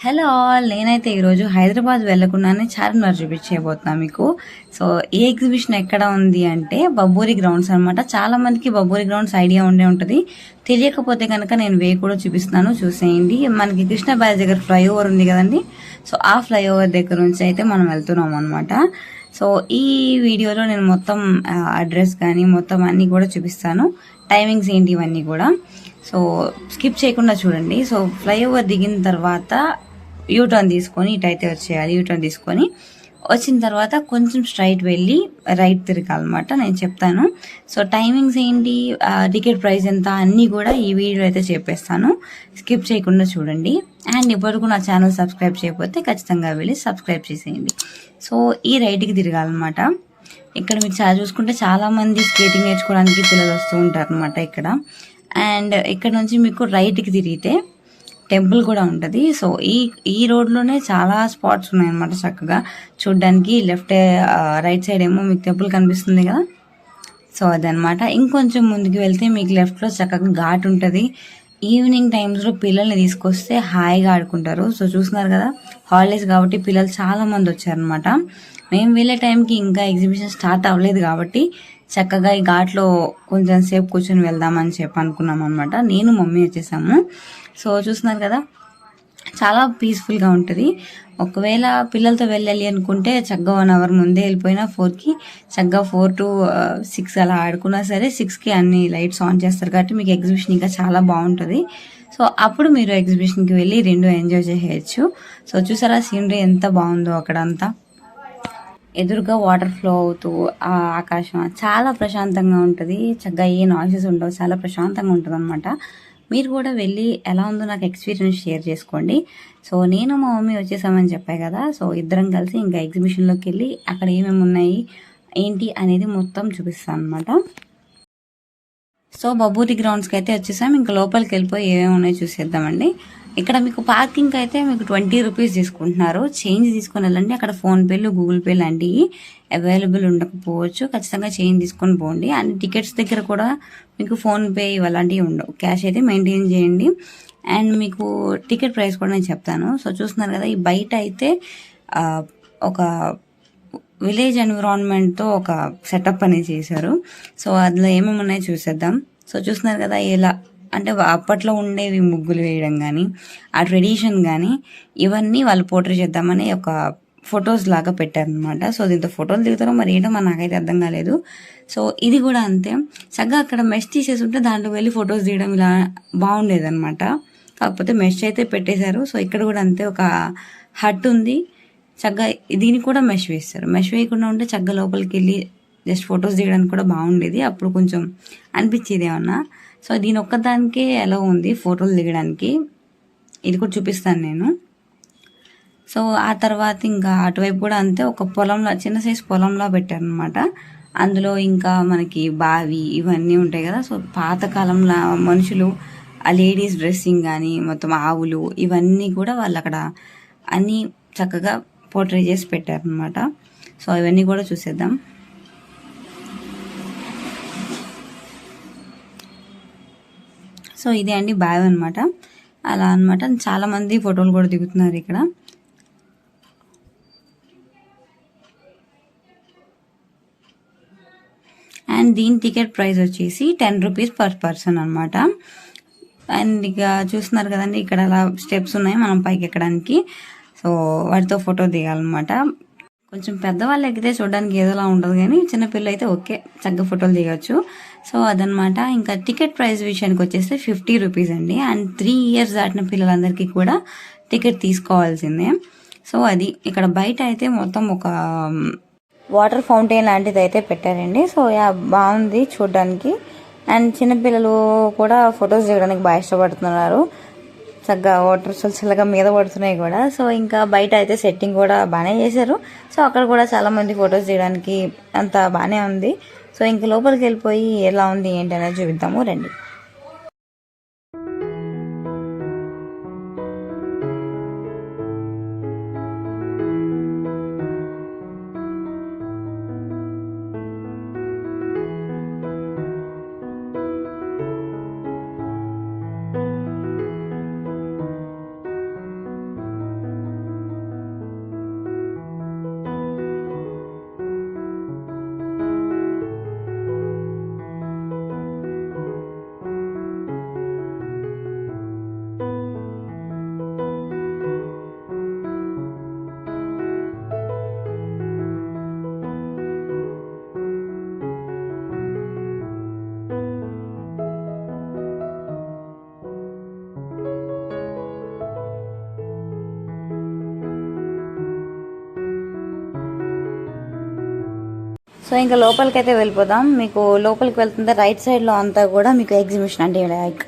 Hello all నేనైతే ఈరోజు హైదరాబాద్ వెళ్ళకుండానే చార్మినార్ చూపించబోతున్నా మీకు. సో ఈ ఎగ్జిబిషన్ ఎక్కడ ఉంది అంటే బబ్బూరి గ్రౌండ్స్ అనమాట. చాలా మందికి బబ్బూరి గ్రౌండ్స్ ఐడియా ఉండే ఉంటుంది. తెలియకపోతే కనుక నేను వే కూడా చూపిస్తున్నాను, చూసేయండి. మనకి కృష్ణా బ్యారేజ్ దగ్గర ఫ్లైఓవర్ ఉంది కదండి. సో ఆ ఫ్లైఓవర్ దగ్గర నుంచి అయితే మనం వెళ్తున్నాం అనమాట. సో ఈ వీడియోలో నేను మొత్తం అడ్రస్ కానీ మొత్తం అన్నీ కూడా చూపిస్తాను, టైమింగ్స్ ఏంటి ఇవన్నీ కూడా. సో స్కిప్ చేయకుండా చూడండి. సో ఫ్లైఓవర్ దిగిన తర్వాత యూటర్న్ తీసుకొని ఇటైతే వచ్చేయాలి. యూటర్న్ తీసుకొని వచ్చిన తర్వాత కొంచెం స్ట్రైట్ వెళ్ళి రైట్ తిరగాలన్నమాట. నేను చెప్తాను. సో టైమింగ్స్ ఏంటి, టికెట్ ప్రైస్ ఎంత అన్నీ కూడా ఈ వీడియో అయితే చెప్పేస్తాను. స్కిప్ చేయకుండా చూడండి. అండ్ ఇప్పటికు నా ఛానల్ సబ్స్క్రైబ్ చేయకపోతే ఖచ్చితంగా వెళ్ళి సబ్స్క్రైబ్ చేసేయండి. సో ఈ రైట్కి తిరగాలన్నమాట. ఇక్కడ మీరు చూసుకుంటే చాలా మంది స్కేటింగ్ నేర్చుకోవడానికి పిల్లలు వస్తూ ఉంటారు అనమాట ఇక్కడ. అండ్ ఇక్కడ నుంచి మీకు రైట్కి తిరిగితే టెంపుల్ కూడా ఉంటుంది. సో ఈ రోడ్లోనే చాలా స్పాట్స్ ఉన్నాయన్నమాట చక్కగా చూడడానికి. లెఫ్ట్ రైట్ సైడ్ ఏమో మీకు టెంపుల్ కనిపిస్తుంది కదా. సో అదనమాట. ఇంకొంచెం ముందుకు వెళ్తే మీకు లెఫ్ట్లో చక్కగా ఘాట్ ఉంటుంది. ఈవినింగ్ టైమ్స్లో పిల్లల్ని తీసుకొస్తే హాయిగా ఆడుకుంటారు. సో చూస్తున్నారు కదా, హాలిడేస్ కాబట్టి పిల్లలు చాలా మంది వచ్చారనమాట. మేము వెళ్ళే టైంకి ఇంకా ఎగ్జిబిషన్ స్టార్ట్ అవ్వలేదు కాబట్టి చక్కగా ఈ ఘాట్లో కొంచెం సేపు కూర్చొని వెళ్దామని చెప్పి అనుకున్నాం అనమాట. నేను మమ్మీ వచ్చేసాము. సో చూస్తున్నారు కదా, చాలా పీస్ఫుల్గా ఉంటుంది. ఒకవేళ పిల్లలతో వెళ్ళాలి అనుకుంటే చక్కగా 1 అవర్ ముందే వెళ్ళిపోయినా 4కి చక్కగా 4 to 6 అలా ఆడుకున్నా సరే 6కి అన్ని లైట్స్ ఆన్ చేస్తారు కాబట్టి మీకు ఎగ్జిబిషన్ ఇంకా చాలా బాగుంటుంది. సో అప్పుడు మీరు ఎగ్జిబిషన్కి వెళ్ళి రెండు ఎంజాయ్ చేయొచ్చు. సో చూసారా సీనరీ ఎంత బాగుందో అక్కడంతా. ఎదురుగా వాటర్ ఫ్లో అవుతూ ఆ ఆకాశం చాలా ప్రశాంతంగా ఉంటుంది. చక్కగా ఏ నాయిసెస్ ఉండవు, చాలా ప్రశాంతంగా ఉంటుంది అనమాట. మీరు కూడా వెళ్ళి ఎలా ఉందో నాకు ఎక్స్పీరియన్స్ షేర్ చేసుకోండి. సో నేను మా మమ్మీ వచ్చేసామని చెప్పాయి కదా. సో ఇద్దరం కలిసి ఇంకా ఎగ్జిబిషన్లోకి వెళ్ళి అక్కడ ఏమేమి ఉన్నాయి ఏంటి అనేది మొత్తం చూపిస్తాను అనమాట. సో బబ్బూరి గ్రౌండ్స్కి అయితే వచ్చేసాం. ఇంకా లోపలికి వెళ్ళిపోయి ఏమేమి ఉన్నాయో చూసేద్దామండి. ఇక్కడ మీకు పార్కింగ్ అయితే మీకు 20 రూపీస్ తీసుకుంటున్నారు. చేంజ్ తీసుకొని వెళ్ళండి. అక్కడ ఫోన్పేలు, గూగుల్ పే లాంటివి అవైలబుల్ ఉండకపోవచ్చు. ఖచ్చితంగా చేంజ్ తీసుకొని పోండి. అండ్ టికెట్స్ దగ్గర కూడా మీకు ఫోన్పే ఇలాంటివి ఉండవు. క్యాష్ అయితే మెయింటైన్ చేయండి. అండ్ మీకు టికెట్ ప్రైస్ కూడా నేను చెప్తాను. సో చూస్తున్నారు కదా, ఈ బయట అయితే ఒక విలేజ్ ఎన్విరాన్మెంట్తో ఒక సెటప్ అనేది చేశారు. సో అందులో ఏమేమి ఉన్నాయో చూసేద్దాం. సో చూస్తున్నారు కదా, ఇలా అంటే అప్పట్లో ఉండేవి ముగ్గులు వేయడం కానీ ఆ ట్రెడిషన్ కానీ ఇవన్నీ వాళ్ళు పోర్ట్రే చేద్దామని ఒక ఫొటోస్ లాగా పెట్టారనమాట. సో దీంతో ఫోటోలు దిగుతారో మరి ఏంటో మరి నాకైతే అర్థం కాలేదు. సో ఇది కూడా అంతే. చక్కగా అక్కడ మెష్ తీసేసి ఉంటే దాంట్లో వెళ్ళి ఫొటోస్ తీయడం ఇలా బాగుండేదన్నమాట. కాకపోతే మెష్ అయితే పెట్టేశారు. సో ఇక్కడ కూడా అంతే, ఒక హట్ ఉంది. చక్కగా దీనికి కూడా మెష్ వేస్తారు. మెష్ వేయకుండా ఉంటే చక్కగా లోపలికి వెళ్ళి జస్ట్ ఫొటోస్ దిగడానికి కూడా బాగుండేది. అప్పుడు కొంచెం అనిపించేది ఏమన్నా. సో దీని ఒక్కదానికే ఎలా ఉంది ఫోటోలు దిగడానికి, ఇది కూడా చూపిస్తాను నేను. సో ఆ తర్వాత ఇంకా అటువైపు కూడా అంతే, ఒక పొలంలో చిన్న సైజు పొలంలో పెట్టారనమాట. అందులో ఇంకా మనకి బావి ఇవన్నీ ఉంటాయి కదా. సో పాతకాలంలో మనుషులు, ఆ లేడీస్ డ్రెస్సింగ్ కానీ మొత్తం ఆవులు ఇవన్నీ కూడా వాళ్ళు అక్కడ అన్నీ చక్కగా పోర్ట్రే చేసి పెట్టారనమాట. సో ఇవన్నీ కూడా చూసేద్దాం. సో ఇదే అండి బావి అనమాట. అలా అనమాట. చాలామంది ఫోటోలు కూడా దిగుతున్నారు ఇక్కడ. అండ్ దీని టికెట్ ప్రైస్ వచ్చేసి 10 రూపీస్ పర్ పర్సన్ అనమాట. అండ్ ఇక చూస్తున్నారు కదండి, ఇక్కడ అలా స్టెప్స్ ఉన్నాయి మనం పైకి ఎక్కడానికి. సో వాటితో ఫోటో దిగాలన్నమాట. కొంచెం పెద్దవాళ్ళు ఎక్కితే చూడడానికి ఏదోలా ఉండదు, కానీ చిన్నపిల్లలు అయితే ఓకే చక్కగా ఫోటోలు దిగవచ్చు. సో అదనమాట. ఇంకా టికెట్ ప్రైస్ విషయానికి వచ్చేస్తే 50 రూపీస్ అండి. అండ్ 3 years దాటిన పిల్లలందరికీ కూడా టికెట్ తీసుకోవాల్సిందే. సో అది ఇక్కడ బయట అయితే మొత్తం ఒక వాటర్ ఫౌంటైన్ లాంటిది అయితే పెట్టారండి. సో బాగుంది చూడడానికి. అండ్ చిన్నపిల్లలు కూడా ఫొటోస్ దిగడానికి బాగా ఇష్టపడుతున్నారు. చక్కగా వాటర్ చల్లగా మీద పడుతున్నాయి కూడా. సో ఇంకా బయట అయితే సెట్టింగ్ కూడా బాగానే చేశారు. సో అక్కడ కూడా చాలా మంది ఫొటోస్ తీయడానికి అంత బాగానే ఉంది. సో ఇంక లోపలికి వెళ్ళిపోయి ఎలా ఉంది ఏంటి అనేది చూపిద్దాము రండి. సో ఇంకా లోపలికైతే వెళ్ళిపోదాం. మీకు లోపలికి వెళ్తుంటే రైట్ సైడ్లో అంతా కూడా మీకు ఎగ్జిబిషన్ అంటే లైక్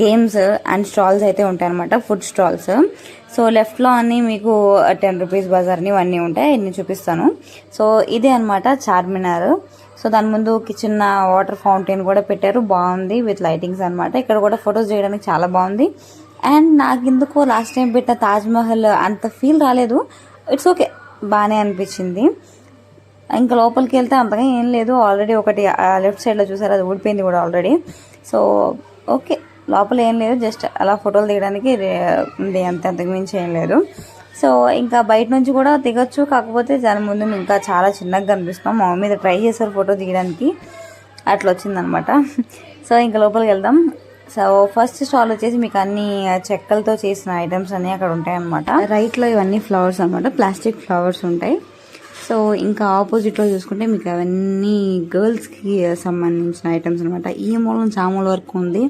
గేమ్స్ అండ్ స్టాల్స్ అయితే ఉంటాయి అనమాట, ఫుడ్ స్టాల్స్. సో లెఫ్ట్లో అన్నీ మీకు 10 రూపీస్ బజార్ని ఇవన్నీ ఉంటాయి, ఇన్ని చూపిస్తాను. సో ఇదే అనమాట చార్మినార్. సో దాని ముందు చిన్న వాటర్ ఫౌంటైన్ కూడా పెట్టారు, బాగుంది విత్ లైటింగ్స్ అనమాట. ఇక్కడ కూడా ఫొటోస్ చేయడానికి చాలా బాగుంది. అండ్ నాకు ఎందుకో లాస్ట్ టైం పెట్టిన తాజ్మహల్ అంత ఫీల్ రాలేదు, ఇట్స్ ఓకే, బాగానే అనిపించింది. ఇంకా లోపలికి వెళ్తే అంతగా ఏం లేదు, ఆల్రెడీ ఒకటి లెఫ్ట్ సైడ్లో చూసారు, అది ఊడిపోయింది కూడా ఆల్రెడీ. సో ఓకే, లోపల ఏం లేదు, జస్ట్ అలా ఫోటోలు తీయడానికి ఉంది, అంతకు మించి ఏం లేదు. సో ఇంకా బయట నుంచి కూడా దిగొచ్చు, కాకపోతే దాని ముందు ఇంకా చాలా చిన్నగా కనిపిస్తున్నాం. మా మమ్మీ ట్రై చేశారు ఫోటో తీయడానికి, అట్లా వచ్చిందనమాట. సో ఇంకా లోపలికి వెళ్దాం. సో ఫస్ట్ స్టాల్ వచ్చేసి మీకు అన్ని చెక్కలతో చేసిన ఐటమ్స్ అన్నీ అక్కడ ఉంటాయి అనమాట. రైట్లో ఇవన్నీ ఫ్లవర్స్ అనమాట, ప్లాస్టిక్ ఫ్లవర్స్ ఉంటాయి. సో ఇంకా ఆపోజిట్లో చూసుకుంటే మీకు అవన్నీ గర్ల్స్కి సంబంధించిన ఐటమ్స్ అనమాట. ఈ మూల నుంచి ఆ మూల వరకు ఉంది,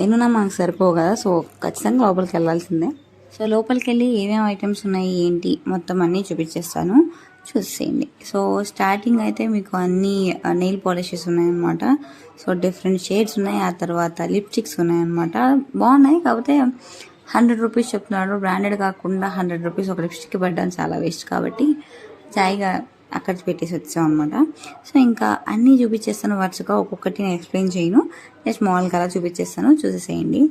ఎన్నున్నా మనకు సరిపోవు కదా, సో ఖచ్చితంగా లోపలికి వెళ్ళాల్సిందే. సో లోపలికి వెళ్ళి ఏమేమి ఐటమ్స్ ఉన్నాయి ఏంటి మొత్తం అన్నీ చూపించేస్తాను, చూసేయండి. సో స్టార్టింగ్ అయితే మీకు అన్ని నెయిల్ పాలిషెస్ ఉన్నాయన్నమాట. సో డిఫరెంట్ షేడ్స్ ఉన్నాయి, ఆ తర్వాత లిప్స్టిక్స్ ఉన్నాయన్నమాట, బాగున్నాయి. కాకపోతే 100 రూపీస్ చెప్తున్నాడు, బ్రాండెడ్ కాకుండా 100 రూపీస్ ఒక లిప్స్టిక్కి పడ్డాను, చాలా వేస్ట్. కాబట్టి జాయిగా అక్కడ పెట్టేసి వచ్చాం అనమాట. సో ఇంకా అన్నీ చూపించేస్తాను వరుసగా, ఒక్కొక్కటి నేను ఎక్స్ప్లెయిన్ చేయను, జస్ట్ మామూలుగా అలా చూపించేస్తాను, చూసేసేయండి.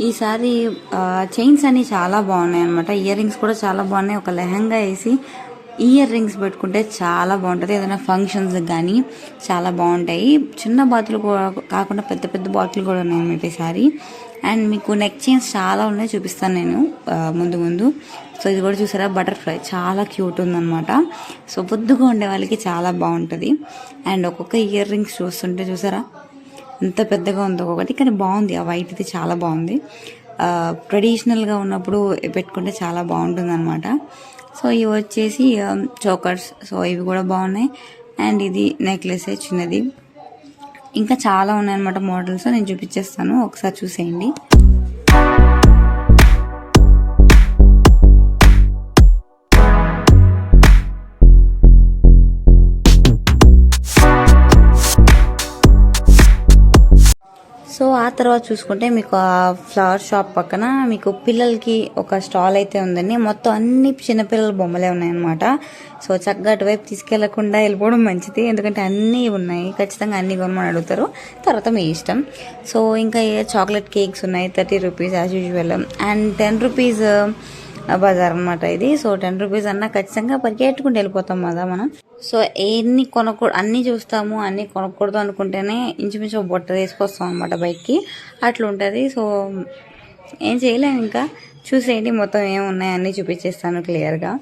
ఈసారి చైన్స్ అన్ని చాలా బాగున్నాయి అనమాట, ఇయర్ రింగ్స్ కూడా చాలా బాగున్నాయి. ఒక లెహంగా వేసి ఇయర్ రింగ్స్ పెట్టుకుంటే చాలా బాగుంటుంది, ఏదైనా ఫంక్షన్స్ కానీ చాలా బాగుంటాయి. చిన్న బాతులు కాకుండా పెద్ద పెద్ద బాతులు కూడా ఉన్నాయి అన్నమాట ఈసారి. అండ్ మీకు నెక్ చైన్స్ చాలా ఉన్నాయి, చూపిస్తాను నేను ముందు. సో ఇది కూడా చూసారా, బటర్ఫ్లై చాలా క్యూట్ ఉందన్నమాట. సో బొద్దుగా ఉండే వాళ్ళకి చాలా బాగుంటుంది. అండ్ ఒక్కొక్క ఇయర్ రింగ్స్ చూస్తుంటే చూసారా ఎంత పెద్దగా ఉందో ఒక్కొక్కటి, కానీ బాగుంది. ఆ వైట్ ఇది చాలా బాగుంది, ట్రెడిషనల్గా ఉన్నప్పుడు పెట్టుకుంటే చాలా బాగుంటుంది అనమాట. సో ఇవి వచ్చేసి చోకర్స్, సో ఇవి కూడా బాగున్నాయి. అండ్ ఇది నెక్లెస్ చిన్నది, ఇంకా చాలా ఉన్నాయన్నమాట మోడల్స్, నేను చూపించేస్తాను, ఒకసారి చూసేయండి. సో ఆ తర్వాత చూసుకుంటే మీకు ఆ ఫ్లవర్ షాప్ పక్కన మీకు పిల్లలకి ఒక స్టాల్ అయితే ఉందండి, మొత్తం అన్ని చిన్నపిల్లల బొమ్మలే ఉన్నాయన్నమాట. సో చక్కగా అటువైపు తీసుకెళ్లకుండా వెళ్ళిపోవడం మంచిది, ఎందుకంటే అన్నీ ఉన్నాయి, ఖచ్చితంగా అన్నీ కొనమని అడుగుతారు, తర్వాత మీ ఇష్టం. సో ఇంకా చాక్లెట్ కేక్స్ ఉన్నాయి, 30 rupees as usual. And 10 rupees బజార్ అనమాట ఇది. సో 10 రూపీస్ అన్నా ఖచ్చితంగా పరిగెట్టుకుంటూ వెళ్ళిపోతాం కదా మనం. సో ఎన్ని అన్నీ చూస్తాము, అన్నీ కొనకూడదు అనుకుంటేనే ఇంచుమించు బొట్ట తీసుకొస్తాం అనమాట బయటికి, అట్లా ఉంటుంది. సో ఏం చేయలేము, ఇంకా చూసేయండి, మొత్తం ఏమున్నాయి అన్నీ చూపించేస్తాను క్లియర్గా.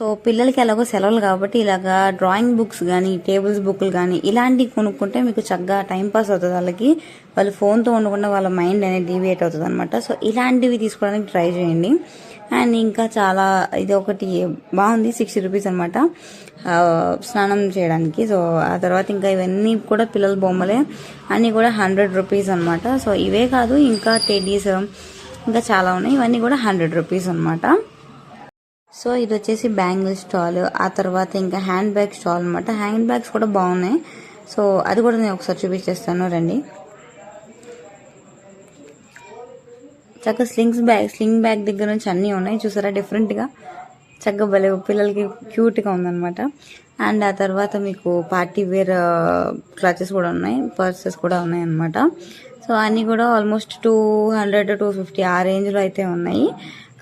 సో పిల్లలకి ఎలాగో సెలవులు కాబట్టి ఇలాగా డ్రాయింగ్ బుక్స్ కానీ టేబుల్స్ బుక్లు కానీ ఇలాంటివి కొనుక్కుంటే మీకు చక్కగా టైంపాస్ అవుతుంది. వాళ్ళు ఫోన్తో ఉండకుండా వాళ్ళ మైండ్ అనేది డీవియేట్ అవుతుంది అనమాట. సో ఇలాంటివి తీసుకోవడానికి ట్రై చేయండి. అండ్ ఇంకా చాలా ఇది ఒకటి బాగుంది, 60 రూపీస్ అనమాట స్నానం చేయడానికి. సో ఆ తర్వాత ఇంకా ఇవన్నీ కూడా పిల్లల బొమ్మలే, అన్నీ కూడా 100 రూపీస్ అనమాట. సో ఇవే కాదు ఇంకా టెడ్డీస్ ఇంకా చాలా ఉన్నాయి, ఇవన్నీ కూడా 100 రూపీస్ అనమాట. సో ఇది వచ్చేసి బ్యాంగిల్ స్టాల్, ఆ తర్వాత ఇంకా హ్యాండ్ బ్యాగ్ స్టాల్ అనమాట. హ్యాండ్ బ్యాగ్స్ కూడా బాగున్నాయి. సో అది కూడా నేను ఒకసారి చూపించేస్తాను రండి. చక్కగా స్లింగ్ బ్యాగ్ దగ్గర నుంచి అన్నీ ఉన్నాయి చూసారా, డిఫరెంట్గా చక్కగా భలే పిల్లలకి క్యూట్గా ఉందన్నమాట. అండ్ ఆ తర్వాత మీకు పార్టీ వేర్ క్లచెస్ కూడా ఉన్నాయి, పర్సెస్ కూడా ఉన్నాయి అన్నమాట. సో అన్నీ కూడా ఆల్మోస్ట్ 200-250 ఆ రేంజ్లో అయితే ఉన్నాయి.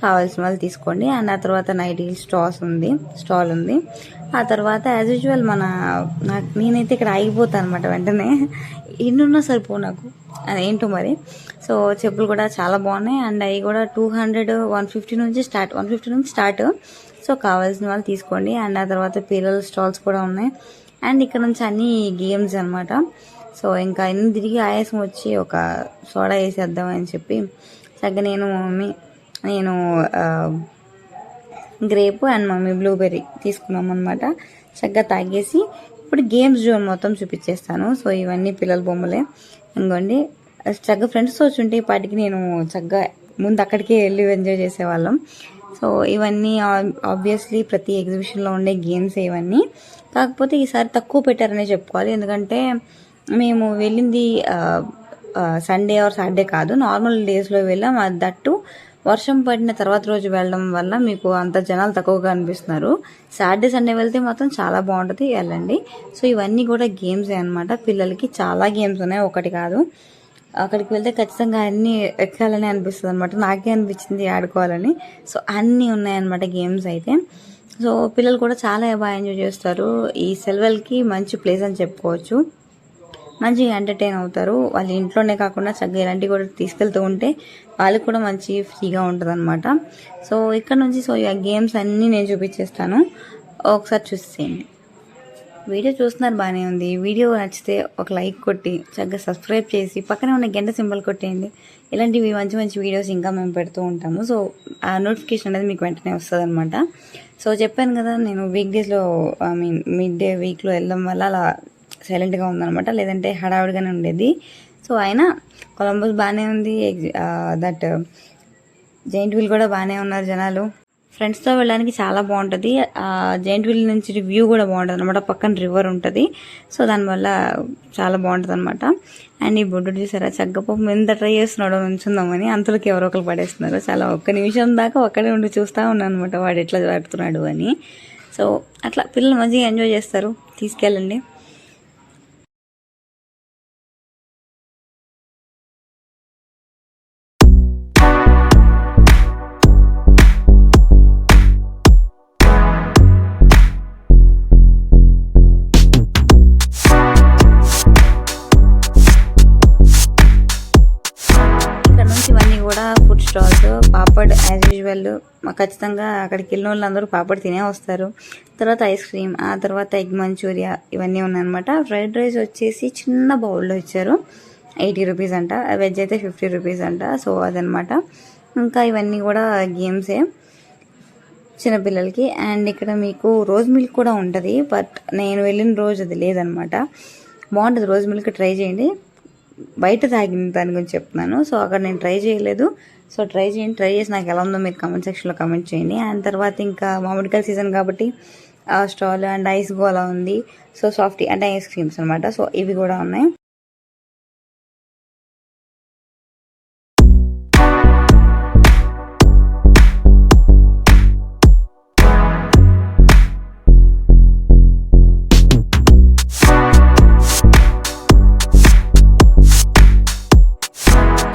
కావాల్సిన వాళ్ళు తీసుకోండి. అండ్ ఆ తర్వాత నైటీ స్టాల్ ఉంది. ఆ తర్వాత యాజ్ యూజువల్ నేనైతే ఇక్కడ ఆగిపోతాను అనమాట వెంటనే, ఎన్నున్నా సరిపో నాకు అదేంటో మరి. సో చెప్పులు కూడా చాలా బాగున్నాయి. అండ్ అవి కూడా 150 నుంచి స్టార్ట్. సో కావాల్సిన వాళ్ళు తీసుకోండి. అండ్ ఆ తర్వాత పిల్లల స్టాల్స్ కూడా ఉన్నాయి. అండ్ ఇక్కడ నుంచి అన్ని గేమ్స్ అనమాట. సో ఇంకా ఇన్ని తిరిగి ఆయాసం వచ్చి ఒక సోడా వేసేద్దామని చెప్పి చక్కగా నేను గ్రేప్ అండ్ మమ్మీ బ్లూబెర్రీ తీసుకున్నాం అనమాట. చక్కగా తాగేసి ఇప్పుడు గేమ్స్ జోన్ మొత్తం చూపించేస్తాను. సో ఇవన్నీ పిల్లల బొమ్మలే ఇంకోండి. చక్కగా ఫ్రెండ్స్తో వచ్చుంటే ఈ పాటికి నేను చక్కగా ముందు అక్కడికే వెళ్ళి ఎంజాయ్ చేసేవాళ్ళం. సో ఇవన్నీ ఆబ్వియస్లీ ప్రతి ఎగ్జిబిషన్లో ఉండే గేమ్స్ ఇవన్నీ, కాకపోతే ఈసారి తక్కువ పెట్టారనే చెప్పుకోవాలి. ఎందుకంటే మేము వెళ్ళింది సండే ఆర్ సాటర్డే కాదు, నార్మల్ డేస్లో వెళ్ళాం. అది దట్టు వర్షం పడిన తర్వాత రోజు వెళ్ళడం వల్ల మీకు అంత జనాలు తక్కువగా అనిపిస్తున్నారు. సాటర్డే సండే వెళ్తే మాత్రం చాలా బాగుంటుంది, వెళ్ళండి. సో ఇవన్నీ కూడా గేమ్సే అనమాట. పిల్లలకి చాలా గేమ్స్ ఉన్నాయి, ఒకటి కాదు. అక్కడికి వెళ్తే ఖచ్చితంగా అన్నీ ఎక్కాలని అనిపిస్తుంది అనమాట. నాకే అనిపించింది ఆడుకోవాలని. సో అన్నీ ఉన్నాయన్నమాట గేమ్స్ అయితే. సో పిల్లలు కూడా చాలా బాగా ఎంజాయ్ చేస్తారు. ఈ సెలవులకి మంచి ప్లేస్ అని చెప్పుకోవచ్చు. మంచిగా ఎంటర్టైన్ అవుతారు. వాళ్ళ ఇంట్లోనే కాకుండా చక్కగా ఇలాంటివి కూడా తీసుకెళ్తూ ఉంటే వాళ్ళకి కూడా మంచి ఫ్రీగా ఉంటుంది అనమాట. సో ఇక్కడ నుంచి ఈ గేమ్స్ అన్నీ నేను చూపించేస్తాను, ఒకసారి చూసేయండి. వీడియో చూస్తున్నారు బాగానే ఉంది. వీడియో నచ్చితే ఒక లైక్ కొట్టి చక్కగా సబ్స్క్రైబ్ చేసి పక్కనే ఉన్న గంట సింబల్ కొట్టేయండి. ఇలాంటివి మంచి మంచి వీడియోస్ ఇంకా మేము పెడుతూ ఉంటాము. సో ఆ నోటిఫికేషన్ అనేది మీకు వెంటనే వస్తుంది అనమాట. సో చెప్పాను కదా, నేను వీక్ డేస్లో మిడ్ డే వీక్లో వెళ్ళడం వల్ల అలా సైలెంట్గా ఉందనమాట, లేదంటే హడావుడిగానే ఉండేది. సో అయినా కొలంబస్ బాగానే ఉంది. దట్ జైంట్ వీల్ కూడా బాగానే ఉన్నారు జనాలు. ఫ్రెండ్స్తో వెళ్ళడానికి చాలా బాగుంటుంది. జైంట్ వీల్ నుంచి వ్యూ కూడా బాగుంటుంది అనమాట, పక్కన రివర్ ఉంటుంది. సో దానివల్ల చాలా బాగుంటుంది అనమాట. అండ్ ఈ బొడ్డు చూసారా, చక్కపాపం ఎంత ట్రై చేస్తున్నాడో నుంచుందామని, అంతలోకి ఎవరో ఒకరు పడేస్తున్నారు. చాలా ఒక్క నిమిషం దాకా ఒక్కడే ఉండి చూస్తూ ఉన్నాను అనమాట వాడు ఎట్లా పడుతున్నాడు అని. సో అట్లా పిల్లలు మంచిగా ఎంజాయ్ చేస్తారు, తీసుకెళ్ళండి. ఇవన్నీ కూడా food stalls. Papad as usual ఖచ్చితంగా అక్కడికి వెళ్ళిన వాళ్ళందరూ పాపడ్ తినే వస్తారు. తర్వాత ఐస్ క్రీమ్, ఆ తర్వాత ఎగ్ మంచూరియా, ఇవన్నీ ఉన్నాయన్నమాట. ఫ్రైడ్ రైస్ వచ్చేసి చిన్న బౌల్లో ఇచ్చారు, 80 రూపీస్ అంట. వెజ్ అయితే 50 రూపీస్ అంట. సో అదనమాట. ఇంకా ఇవన్నీ కూడా గేమ్సే చిన్నపిల్లలకి. అండ్ ఇక్కడ మీకు రోజ్ మిల్క్ కూడా ఉంటుంది, బట్ నేను వెళ్ళిన రోజు అది లేదనమాట. బాగుంటుంది రోజ్ మిల్క్, ట్రై చేయండి. బయట తాగిన దాని గురించి చెప్తున్నాను. సో అక్కడ నేను ట్రై చేయలేదు. సో ట్రై చేయండి, ట్రై చేసి నాకు ఎలా ఉందో మీరు కామెంట్ సెక్షన్లో కామెంట్ చేయండి. అండ్ తర్వాత ఇంకా మామిడికాయ సీజన్ కాబట్టి స్టాల్ అండ్ ఐస్ గోలా ఉంది. సో సాఫ్టీ అంటే ఐస్ క్రీమ్స్ అనమాట. సో ఇవి కూడా ఉన్నాయి.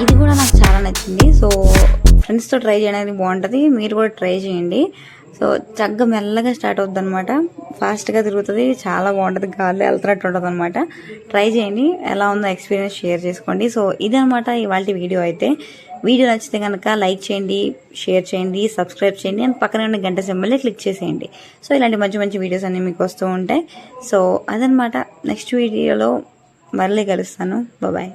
ఇది కూడా నాకు చాలా నచ్చింది. సో ఫ్రెండ్స్తో ట్రై చేయడానికి బాగుంటుంది, మీరు కూడా ట్రై చేయండి. సో చక్కగా మెల్లగా స్టార్ట్ అవుతుంది అనమాట, ఫాస్ట్గా తిరుగుతుంది, చాలా బాగుంటుంది, గాల్లో వెళ్తున్నట్టు ఉంటుంది అనమాట. ట్రై చేయండి, ఎలా ఉందో ఎక్స్పీరియన్స్ షేర్ చేసుకోండి. సో ఇదనమాట ఇవాళ వీడియో అయితే. వీడియో నచ్చితే కనుక లైక్ చేయండి, షేర్ చేయండి, సబ్స్క్రైబ్ చేయండి, అండ్ పక్కనే ఉన్న గంట సింబల్ని క్లిక్ చేసేయండి. సో ఇలాంటి మంచి మంచి వీడియోస్ అన్నీ మీకు వస్తూ ఉంటాయి. సో అదనమాట. నెక్స్ట్ వీడియోలో మళ్ళీ కలుస్తాను. బాయ్.